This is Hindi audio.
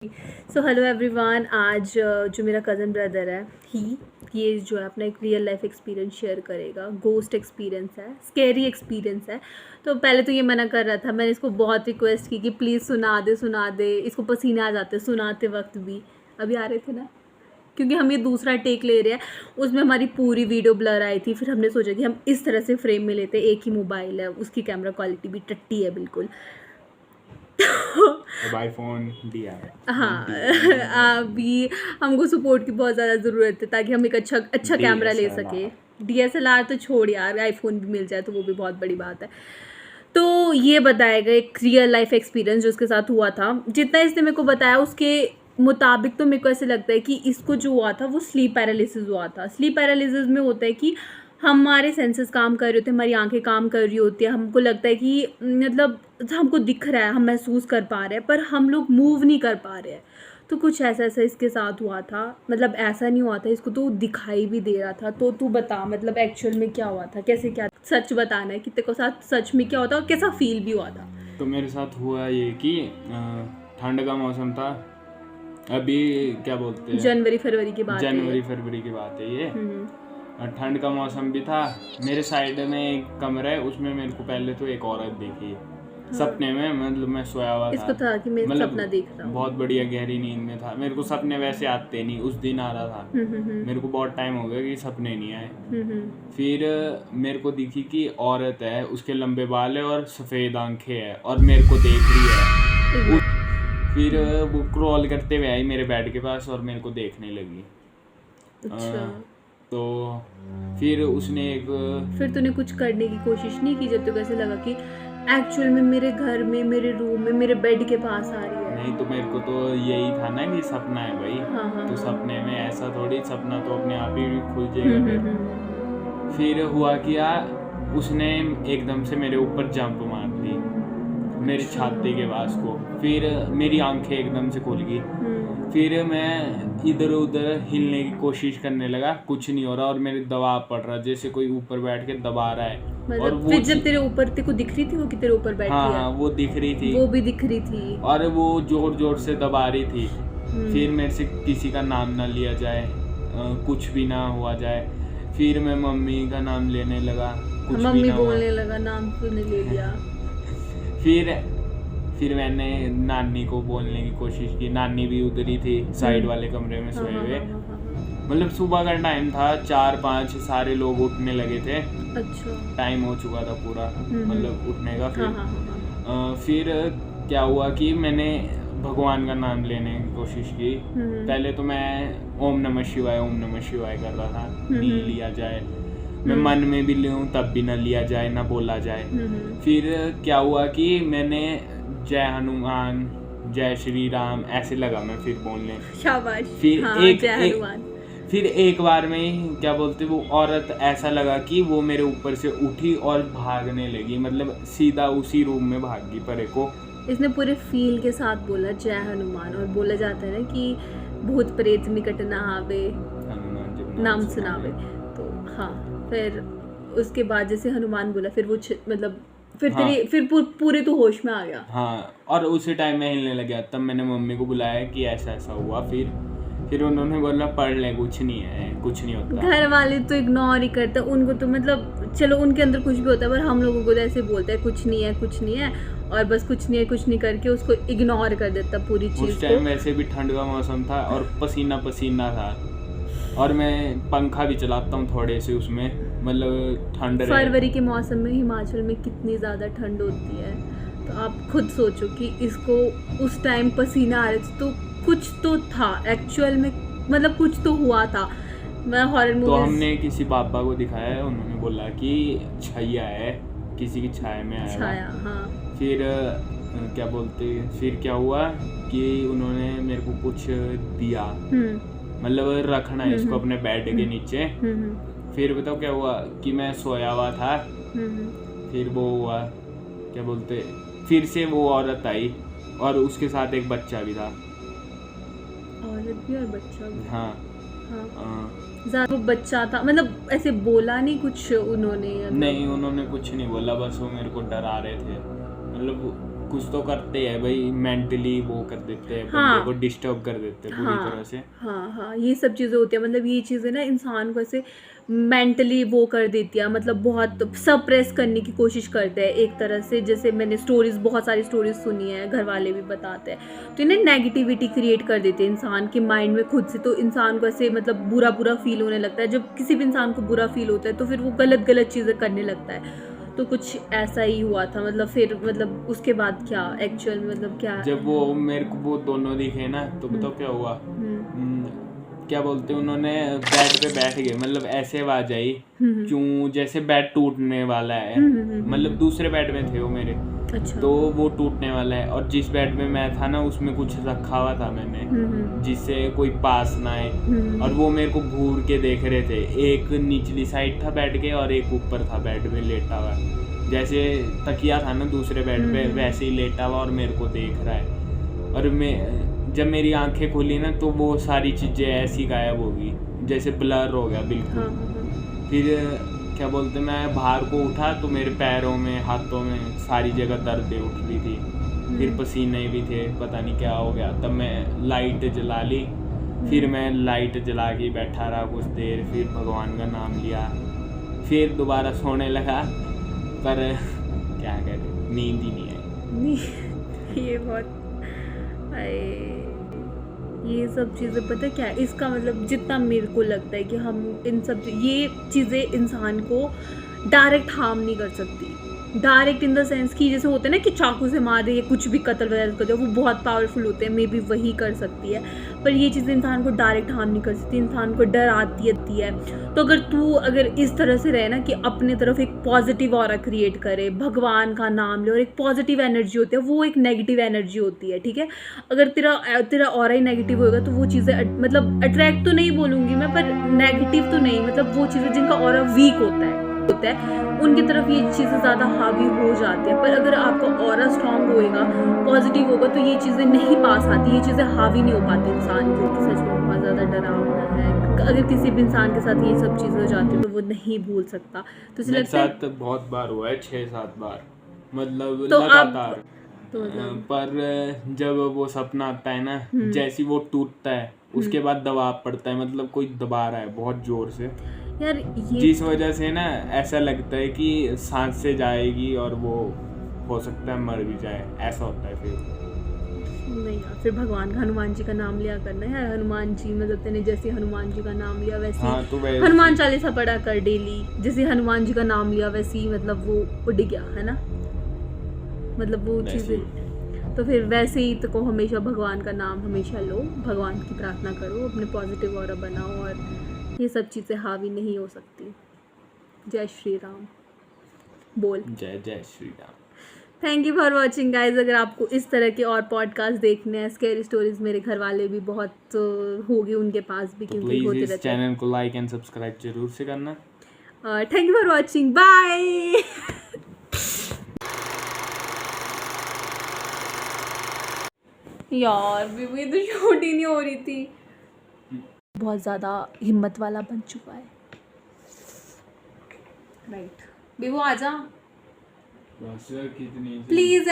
So hello everyone. आज जो मेरा कज़न ब्रदर है ये जो है अपना एक रियल लाइफ एक्सपीरियंस शेयर करेगा। गोस्ट एक्सपीरियंस है, स्केरी एक्सपीरियंस है। तो पहले तो ये मना कर रहा था, मैंने इसको बहुत रिक्वेस्ट की कि प्लीज़ सुना दे। इसको पसीने आ जाते सुनाते वक्त भी। अभी आ रहे थे ना, क्योंकि हम ये दूसरा टेक ले रहे हैं। उसमें हमारी पूरी वीडियो ब्लर आई थी। फिर हमने सोचा कि हम इस तरह से फ्रेम में लेते। एक ही मोबाइल है, उसकी कैमरा क्वालिटी भी टट्टी है बिल्कुल। अब आईफोन दिया है। हाँ अभी हमको सपोर्ट की बहुत ज़्यादा ज़रूरत है ताकि हम एक अच्छा कैमरा ले सके। DSLR तो छोड़ यार, आईफोन भी मिल जाए तो वो भी बहुत बड़ी बात है। तो ये बताएगा एक रियल लाइफ एक्सपीरियंस जो उसके साथ हुआ था। जितना इसने मेरे को बताया उसके मुताबिक तो मेरे को ऐसे लगता है कि इसको जो हुआ था वो स्लीप पैरालिसिस हुआ था। स्लीप पैरालिसिस में होता है कि हमारे सेंसेस काम कर रहे होते हैं, हमारी आंखें काम कर रही होती है। हमको लगता है कि मतलब हमको दिख रहा है, हम महसूस कर पा रहे हैं, पर हम लोग मूव नहीं कर पा रहे हैं। तो कुछ ऐसा इसके साथ हुआ था। मतलब ऐसा नहीं हुआ था, इसको तो दिखाई भी दे रहा था। तो तू बता मतलब एक्चुअल में क्या हुआ था, कैसे क्या सच बताना है कि तेरे को साथ सच में क्या होता और कैसा फील भी हुआ था। तो मेरे साथ हुआ ये कि ठंड का मौसम था। अभी क्या बोलते हैं, जनवरी फरवरी की बात है ये। ठंड का मौसम भी था। मेरे साइड में एक कमरा है, उसमें मेरे को पहले तो एक औरत दिखी सपने में। मतलब मैं सोया हुआ इसको था कि मैं सपना देख रहा हूँ। बहुत बढ़िया गहरी नींद में था। मेरे को सपने वैसे आते नहीं, उस दिन आ रहा था। मेरे को बहुत टाइम हो गया कि सपने नहीं आए। फिर मेरे को दिखी कि औरत है, उसके लंबे बाल है और सफ़ेद आंखें है और मेरे को देख रही है। फिर वो क्रॉल करते हुए आई मेरे बेड के पास और मेरे को देखने लगी। अच्छा। तो फिर उसने फिर तूने कुछ करने की कोशिश नहीं की जब तक ऐसे लगा कि एक्चुअल में मेरे घर में, मेरे रूम में, मेरे बेड के पास आ रही है? नहीं, तो मेरे को तो यही था ना कि सपना है भाई। हाँ। तो सपने में ऐसा थोड़ी, सपना तो अपने आप ही खुल जाएगा। फिर हुआ क्या, उसने एकदम से मेरे ऊपर जंप मार दी, मेरी छाती के पास को। फिर मेरी आंखें एकदम से खुल गई। फिर मैं इधर उधर हिलने की कोशिश करने लगा, कुछ नहीं हो रहा और मेरे दबाव पड़ रहा, जैसे कोई ऊपर बैठ के दबा रहा है। मतलब और वो फिर जब तेरे ऊपर तेरे को दिख रही थी वो कि तेरे ऊपर बैठी है? हाँ, वो दिख रही थी, वो भी दिख रही थी और वो जोर जोर से दबा रही थी। फिर मेरे से किसी का नाम ना लिया जाए, कुछ भी ना हुआ जाए। फिर मैं मम्मी का नाम लेने लगा, कुछ मम्मी भी ना बोलने लगा, नाम तूने ले लिया। फिर मैंने नानी को बोलने की कोशिश की। नानी भी उधर ही थी, साइड वाले कमरे में सोए हुए। मतलब सुबह का टाइम था, 4-5 सारे लोग उठने लगे थे। अच्छा। टाइम हो चुका था पूरा, मतलब उठने का। फिर क्या हुआ कि मैंने भगवान का नाम लेने की कोशिश की। पहले तो मैं ओम नमः शिवाय कर रहा था। नहीं लिया जाए, मैं मन में भी लूँ तब भी ना लिया जाए, ना बोला जाए। फिर क्या हुआ कि मैंने जय हनुमान, जय श्री राम ऐसे लगा मैं फिर बोलने। शाबाश। फिर जय हनुमान। फिर एक बार में क्या बोलते, वो औरत ऐसा लगा कि वो मेरे ऊपर से उठी और भागने लगी। मतलब सीधा उसी रूम में भाग गई परे को। इसने पूरे फील के साथ बोला जय हनुमान। और बोला जाता है ना कि भूत प्रेत निकट ना आवे, हनुमान जब नाम सुनावे। तो हाँ, फिर उसके बाद जैसे हनुमान बोला फिर वो मतलब फिर हाँ। फिर पूरे तो होश में आ गया। हाँ, और उसी टाइम में हिलने लगा। तब मैंने मम्मी को बुलाया कि ऐसा ऐसा हुआ। फिर उन्होंने बोला पढ़ ले, कुछ नहीं है, कुछ नहीं होता। घर वाले तो इग्नोर ही करते, उनको तो मतलब चलो उनके अंदर कुछ भी होता है, पर हम लोगों को तो ऐसे बोलते हैं कुछ नहीं है, और बस कुछ नहीं करके उसको इग्नोर कर देता पूरी चीज। उस टाइम वैसे भी ठंड का मौसम था और पसीना था, और मैं पंखा भी चलाता हूँ थोड़े से उसमें। मतलब ठंड फरवरी के मौसम में हिमाचल में कितनी ज़्यादा ठंड होती है। तो आप खुद सोचो कि इसको उस टाइम पसीना आ रहा था, तो कुछ तो था एक्चुअल में, मतलब कुछ तो हुआ था। मैं हॉरर मूवीज, तो हमने किसी बाबा को दिखाया है, उन्होंने बोला कि छाया है, किसी की छाया में आया। छाया, हाँ। फिर क्या बोलते, फिर क्या हुआ कि उन्होंने मेरे को कुछ दिया, मतलब रखना है इसको अपने बेड के नीचे। फिर बताओ क्या हुआ कि मैं सोया हुआ था। फिर वो हुआ क्या बोलते, फिर से वो औरत आई और उसके साथ एक बच्चा भी था। औरत भी और बच्चा भी? हाँ। वो बच्चा था, मतलब ऐसे बोला नहीं कुछ उन्होंने? नहीं, उन्होंने कुछ नहीं बोला, बस वो मेरे को डरा रहे थे। मतलब कुछ तो करते हैं भाई, मेंटली वो कर देते हैं, हाँ। बंदे को डिस्टर्ब कर देते हैं पूरी तरह से। हाँ, ये सब चीज़ें होती है, मतलब ये चीज़ें ना इंसान को ऐसे मेंटली वो कर देती है, मतलब बहुत सप्रेस करने की कोशिश करते हैं एक तरह से। जैसे मैंने बहुत सारी स्टोरीज सुनी है, घर वाले भी बताते हैं, तो इन्हें नेगेटिविटी क्रिएट कर देते हैं इंसान के माइंड में खुद से। तो इंसान को ऐसे मतलब बुरा फील होने लगता है। जब किसी भी इंसान को बुरा फील होता है तो फिर वो गलत चीज़ें करने लगता है। तो कुछ ऐसा ही हुआ था, मतलब फिर मतलब उसके बाद क्या एक्चुअल मतलब क्या। जब वो मेरे को वो दोनों दिखे ना, तो बताओ क्या हुआ। क्या बोलते हैं, उन्होंने बेड पे बैठ गए, मतलब ऐसे आवाज आई क्यों, जैसे बेड टूटने वाला है। मतलब दूसरे बेड में थे वो मेरे, अच्छा। तो वो टूटने वाला है। और जिस बेड में मैं था ना, उसमें कुछ रखा हुआ था मैंने, जिससे कोई पास ना आए। और वो मेरे को घूर के देख रहे थे। एक निचली साइड था बेड के और एक ऊपर था बेड में लेटा हुआ। जैसे तकिया था ना दूसरे बेड पे, वैसे ही लेटा हुआ और मेरे को देख रहा है। और जब मेरी आंखें खुली ना, तो वो सारी चीज़ें ऐसी गायब हो गई, जैसे ब्लर हो गया बिल्कुल। फिर क्या बोलते, मैं बाहर को उठा तो मेरे पैरों में, हाथों में सारी जगह दर्दें उठ रही थी। फिर पसीने भी थे, पता नहीं क्या हो गया। तब मैं लाइट जला ली। फिर मैं लाइट जला के बैठा रहा कुछ देर, फिर भगवान का नाम लिया, फिर दोबारा सोने लगा। पर क्या करें, नींद ही नहीं आई। ये बहुत ये सब चीज़ें पता क्या है इसका मतलब, जितना मेरे को लगता है कि हम इन सब ये चीज़ें इंसान को डायरेक्ट हार्म नहीं कर सकती। डायरेक्ट इन द सेंस कि जैसे होते हैं ना कि चाकू से मार दे या कुछ भी कत्ल वगैरह कर दे, वो बहुत पावरफुल होते हैं, मे बी वही कर सकती है। पर ये चीज़ें इंसान को डायरेक्ट हार्म नहीं कर सकती, इंसान को डर आती है। तो अगर इस तरह से रहे ना कि अपने तरफ एक पॉजिटिव ऑरा क्रिएट करे, भगवान का नाम ले, और एक पॉजिटिव एनर्जी होती है, वो एक नेगेटिव एनर्जी होती है, ठीक है। अगर तेरा ऑरा ही नेगेटिव होगा तो वो चीज़ें मतलब अट्रैक्ट तो नहीं बोलूँगी मैं, पर नेगेटिव तो नहीं, मतलब वो चीज़ें जिनका ऑरा वीक होता है उनकी तरफ ये चीज़ें ज़्यादा हावी हो जाती हैं। पर अगर आपका ऑरा स्ट्रांग होएगा, पॉजिटिव होगा, तो ये चीज़ें नहीं पास आती, ये चीज़ें हावी नहीं हो पाती इंसान के ऊपर। सच में बहुत ज़्यादा डरावना है। अगर किसी भी इंसान के साथ ये सब चीज़ें हो जाती है तो वो नहीं भूल सकता। तो मेरे साथ बहुत बार हुआ है, 6-7 बार, मतलब तो लगातार। पर जब वो सपना आता है ना, जैसी वो टूटता है, उसके बाद दबाव पड़ता है, मतलब कोई दबा रहा है बहुत जोर से यार, जिस वजह से ना ऐसा लगता है कि सांस से जाएगी और वो हो सकता है मर भी जाए, ऐसा होता है। फिर नहीं यार, फिर भगवान का, हनुमान जी का नाम लिया करना यार। हनुमान जी मतलब तेने जैसे हनुमान जी का नाम लिया वैसे हाँ, तो हनुमान चालीसा पढ़ा कर डेली। जैसे हनुमान जी का नाम लिया वैसे ही मतलब वो उड़ गया है ना, मतलब वो चीज़ें। तो फिर वैसे ही तो को हमेशा भगवान का नाम हमेशा लो, भगवान की प्रार्थना करो, अपने पॉजिटिव ऑरा बनाओ, और ये सब चीज़ें हावी नहीं हो सकती। जय श्री राम बोल। जय Shri Ram. Thank you for watching guys. अगर आपको इस तरह के और पॉडकास्ट देखने हैं, स्कैरी स्टोरीज, मेरे घर वाले भी बहुत होगी उनके पास भी, क्योंकि होते रहते हैं। चैनल को लाइक एंड सब्सक्राइब जरूर से करना। Thank you for watching, bye. यार बेबी तो शूट ही नहीं हो रही थी। बहुत ज़्यादा हिम्मत वाला बन चुका है। राइट बेबू आजा प्लीज।